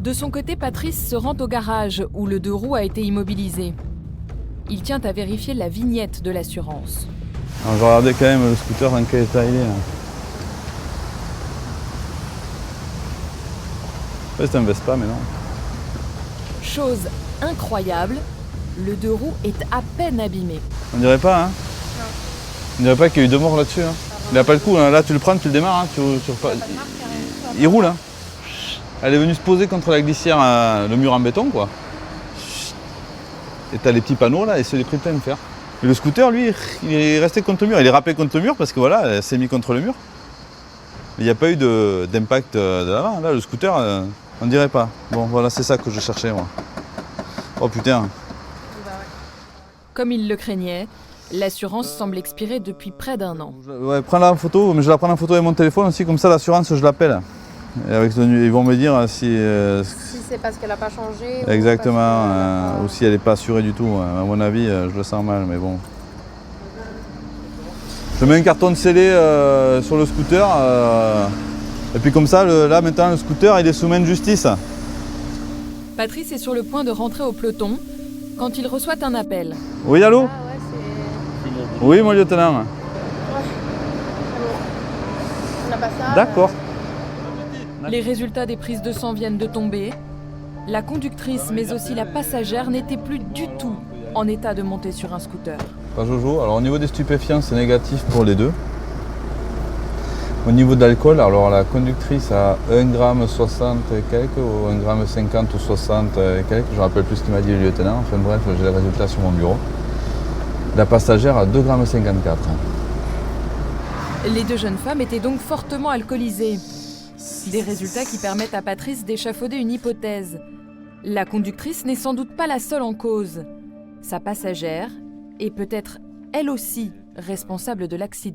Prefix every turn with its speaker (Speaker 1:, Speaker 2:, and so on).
Speaker 1: De son côté, Patrice se rend au garage où le deux roues a été immobilisé. Il tient à vérifier la vignette de l'assurance.
Speaker 2: Alors, je regardais quand même le scooter dans quel état il est. Là. Ouais, c'est un Vespa, mais non.
Speaker 1: Chose incroyable, le deux roues est à peine abîmé.
Speaker 2: On dirait pas, hein?
Speaker 3: Non.
Speaker 2: On dirait pas qu'il y a eu 2 morts là-dessus. Hein. Il a pas le coup, hein. Là tu le prends, tu le démarres. Hein. Il roule. Hein. Elle est venue se poser contre la glissière, le mur en béton, quoi. Et t'as les petits panneaux là, et c'est les pris plein de fer. Et le scooter, lui, il est resté contre le mur. Il est râpé contre le mur parce que voilà, elle s'est mise contre le mur. Mais il n'y a pas eu d'impact de l'avant. Là, le scooter, on dirait pas. Bon, voilà, c'est ça que je cherchais, moi. Oh putain.
Speaker 1: Comme il le craignait, l'assurance semble expirer depuis près d'1 an.
Speaker 2: Ouais, prends-la en photo, mais je la prends en photo avec mon téléphone aussi, comme ça l'assurance, je l'appelle. Et avec ils vont me dire si
Speaker 3: c'est parce qu'elle n'a pas changé.
Speaker 2: Exactement, ou si elle n'est pas assurée du tout. À mon avis, je le sens mal, mais bon. Je mets un carton de scellé sur le scooter, et puis comme ça, là maintenant, le scooter, il est sous main de justice.
Speaker 1: Patrice est sur le point de rentrer au peloton quand il reçoit un appel.
Speaker 2: Oui, allô?
Speaker 3: Ah ouais, c'est...
Speaker 2: Oui, mon lieutenant.
Speaker 3: Ouais. On n'a pas ça.
Speaker 2: D'accord.
Speaker 1: Les résultats des prises de sang viennent de tomber. La conductrice, mais aussi la passagère, n'étaient plus du tout en état de monter sur un scooter.
Speaker 2: Pas Jojo. Alors au niveau des stupéfiants, c'est négatif pour les deux. Au niveau de l'alcool, alors la conductrice a 1,60 g et quelques, ou 1,50 g ou 60 et quelques, je ne me rappelle plus ce qu'il m'a dit le lieutenant, enfin bref, j'ai les résultats sur mon bureau. La passagère a 2,54 g.
Speaker 1: Les deux jeunes femmes étaient donc fortement alcoolisées. Des résultats qui permettent à Patrice d'échafauder une hypothèse. La conductrice n'est sans doute pas la seule en cause. Sa passagère est peut-être elle aussi responsable de l'accident.